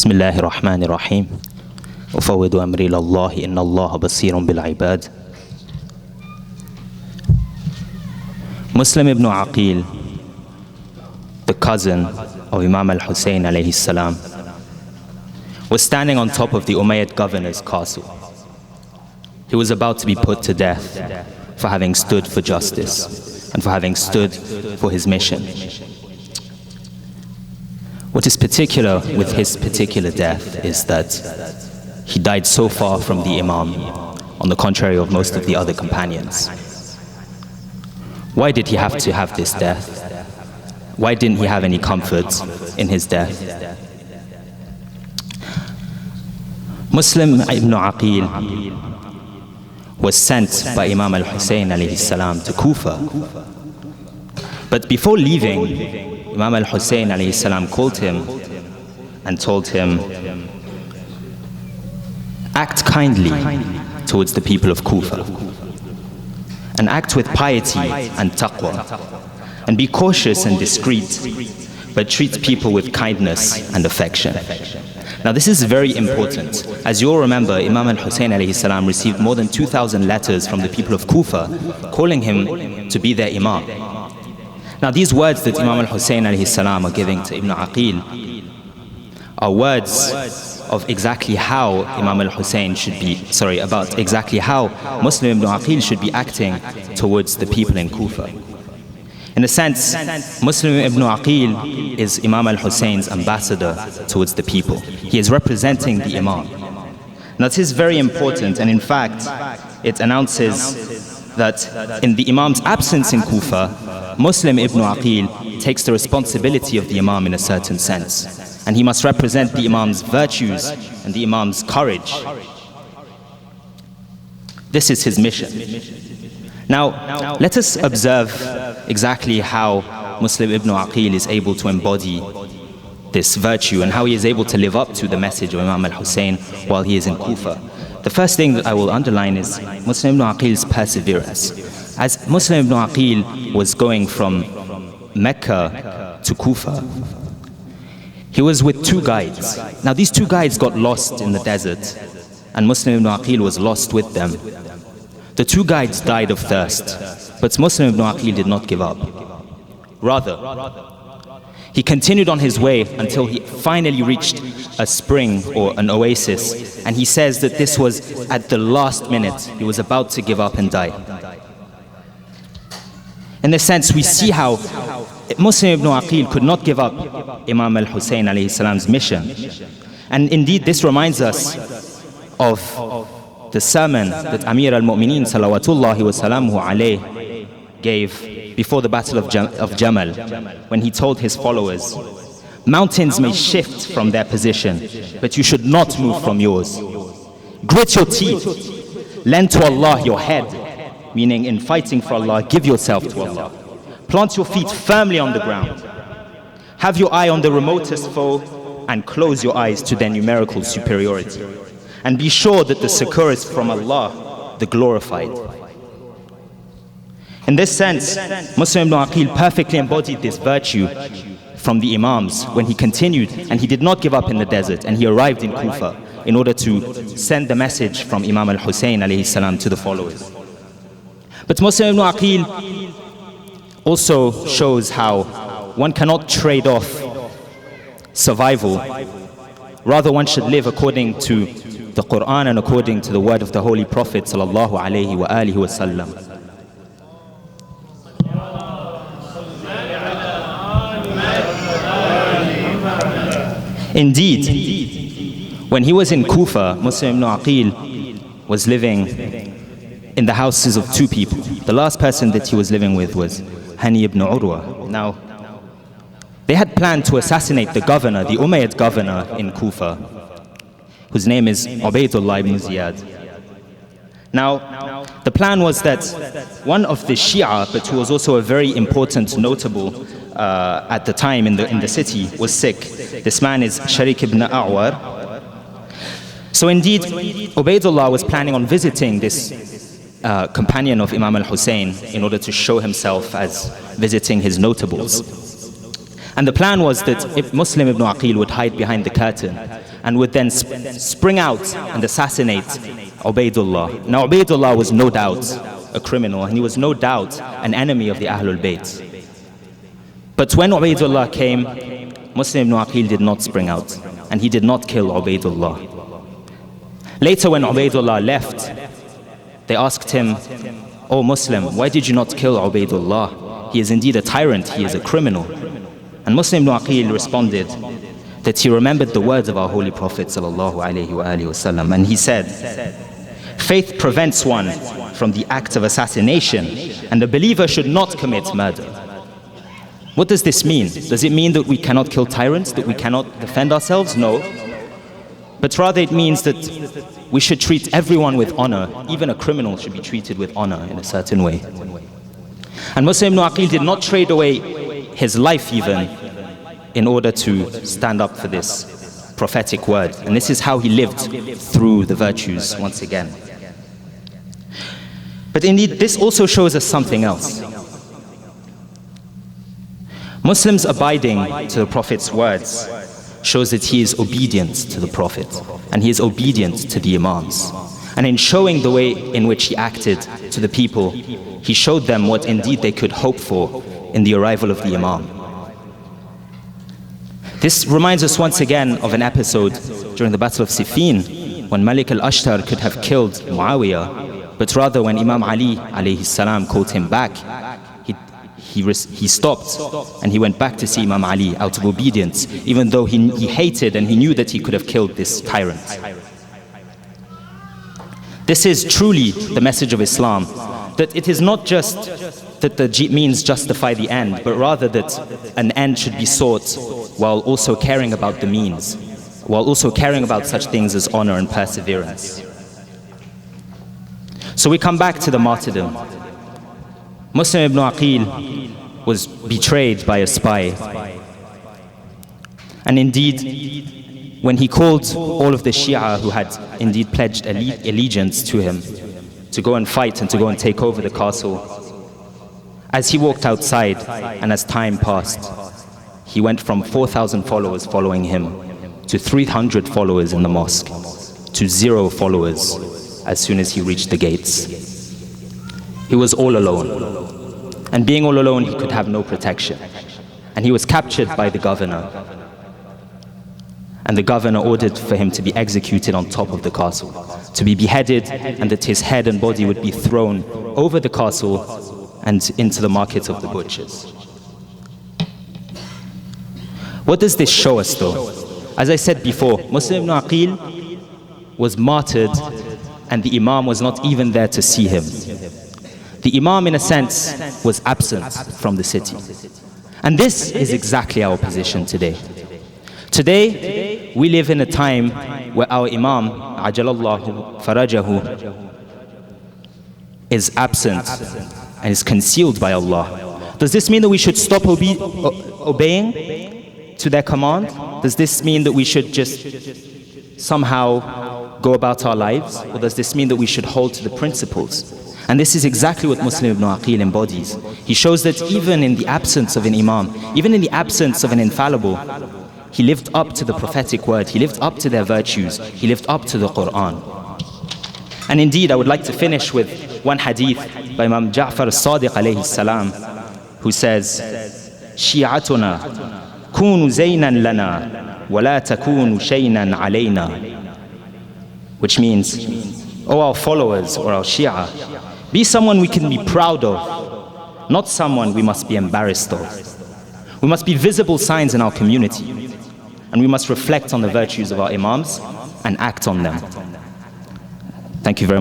بسم الله الرحمن الرحيم أفوض أمري إلى الله إن الله بصير بالعباد. Muslim ibn Akeel, the cousin of Imam al-Hussein alayhi salam, was standing on top of the Umayyad governor's castle. He was about to be put to death for having stood for justice and for having stood for his mission. What is particular with his particular death is that he died so far from the Imam, on the contrary of most of the other companions. Why did he have to have this death? Why didn't he have any comfort in his death? Muslim ibn Akeel was sent by Imam al-Hussein alayhi salam to Kufa. But before leaving, Imam al-Hussein alayhi salam called him and told him, act kindly towards the people of Kufa, and act with piety and taqwa, and be cautious and discreet, but treat people with kindness and affection. Now this is very important. As you all remember, Imam al-Hussein alayhi salam received more than 2,000 letters from the people of Kufa calling him to be their Imam. Now these words that Imam al-Hussein alayhi salam are giving to Ibn Akeel are words of exactly how Imam al-Hussein should be, about exactly how Muslim ibn Akeel should be acting towards the people in Kufa. In a sense, Muslim ibn Akeel is Imam al-Hussein's ambassador towards the people. He is representing the Imam. Now this is very important, and in fact, it announces that in the Imam's absence in Kufa, Muslim ibn Akeel takes the responsibility of the Imam in a certain sense. And he must represent the Imam's virtues and the Imam's courage. This is his mission. Now, let us observe exactly how Muslim ibn Akeel is able to embody this virtue and how he is able to live up to the message of Imam al-Hussein while he is in Kufa. The first thing that I will underline is Muslim ibn Akeel's perseverance. As Muslim ibn Akeel was going from Mecca to Kufa, he was with two guides. Now these two guides got lost in the desert, and Muslim ibn Akeel was lost with them. The two guides died of thirst, but Muslim ibn Akeel did not give up. Rather, he continued on his way until he finally reached a spring or an oasis, and he says that this was at the last minute. He was about to give up and die. In this sense, we see how Muslim ibn Akeel could not give up Imam al-Hussein alayhi salam's mission. And indeed, this reminds us of the sermon that Amir al-Mu'mineen salawatullahi wa salamuhu alayh gave before the battle of Jamal, when he told his followers, mountains may shift from their position, but you should not move from yours. Grit your teeth, lend to Allah your head, meaning in fighting for Allah, give yourself to Allah. Plant your feet firmly on the ground. Have your eye on the remotest foe and close your eyes to their numerical superiority. And be sure that the succor is from Allah, the glorified. In this sense, Muslim ibn Akeel perfectly embodied this virtue from the Imams when he continued, and he did not give up in the desert, and he arrived in Kufa in order to send the message from Imam al-Hussein alayhi salam to the followers. But Muslim ibn Akeel also shows how one cannot trade off survival. Rather, one should live according to the Quran and according to the word of the Holy Prophet sallallahu alayhi wa alihi wa sallam. Indeed, when he was in Kufa, Muslim ibn Akeel was living in the houses of two people. The last person that he was living with was Hani ibn Urwa. Now, they had planned to assassinate the governor, the Umayyad governor in Kufa, whose name is Ubaydullah ibn Ziyad. Now, the plan was that one of the Shia, but who was also a very important notable at the time in the city, was sick. This man is Sharik ibn A'war. So indeed, Ubaydullah was planning on visiting this companion of Imam al-Hussein in order to show himself as visiting his notables. And the plan was that if Muslim ibn Akeel would hide behind the curtain and would then spring out and assassinate Ubaydullah. Now Ubaydullah was no doubt a criminal, and he was no doubt an enemy of the Ahlul Bayt. But when Ubaydullah came, Muslim ibn Akeel did not spring out, and he did not kill Ubaydullah. Later when Ubaydullah left, they asked him, "O Muslim, why did you not kill Ubaydullah? He is indeed a tyrant, he is a criminal." And Muslim ibn Akeel responded that he remembered the words of our Holy Prophet ﷺ, and he said, "Faith prevents one from the act of assassination, and the believer should not commit murder." What does this mean? Does it mean that we cannot kill tyrants, that we cannot defend ourselves? No. But rather it means that we should treat everyone with honor. Even a criminal should be treated with honor in a certain way. And Muslim ibn Akeel did not trade away his life even in order to stand up for this prophetic word. And this is how he lived through the virtues once again. But indeed, this also shows us something else. Muslims abiding to the Prophet's words shows that he is obedient to the Prophet, and he is obedient to the Imams. And in showing the way in which he acted to the people, he showed them what indeed they could hope for in the arrival of the Imam. This reminds us once again of an episode during the Battle of Siffin, when Malik al-Ashtar could have killed Muawiyah, but rather when Imam Ali alayhi salam called him back, he stopped and he went back to see Imam Ali out of obedience, even though he hated and he knew that he could have killed this tyrant. This is truly the message of Islam, that it is not just that the means justify the end, but rather that an end should be sought while also caring about the means, while also caring about such things as honor and perseverance. So we come back to the martyrdom. Muslim ibn Akeel was betrayed by a spy. And indeed, when he called all of the Shia who had indeed pledged allegiance to him to go and fight and to go and take over the castle, as he walked outside and as time passed, he went from 4,000 followers following him to 300 followers in the mosque, to 0 followers as soon as he reached the gates. He was all alone. And being all alone, he could have no protection. And he was captured by the governor. And the governor ordered for him to be executed on top of the castle, to be beheaded, and that his head and body would be thrown over the castle and into the market of the butchers. What does this show us though? As I said before, Muslim ibn Akeel was martyred, and the Imam was not even there to see him. The Imam, in a sense, was absent from the city. And this is exactly our position today. Today, we live in a time where our Imam, Ajalallahu Farajahu, is absent and is concealed by Allah. Does this mean that we should stop obeying to their command? Does this mean that we should just somehow go about our lives? Or does this mean that we should hold to the principles? And this is exactly what Muslim ibn Akeel embodies. He shows that even in the absence of an Imam, even in the absence of an infallible, he lived up to the prophetic word, he lived up to their virtues, he lived up to the Quran. And indeed, I would like to finish with one hadith by Imam Ja'far al-Sadiq alayhi salam, who says, "Shi'atuna kunu zaynan lana wa la takunu shaynan alayna," which means, "O our followers or our Shia, be someone we can be proud of, not someone we must be embarrassed of. We must be visible signs in our community, and we must reflect on the virtues of our Imams and act on them." Thank you very much.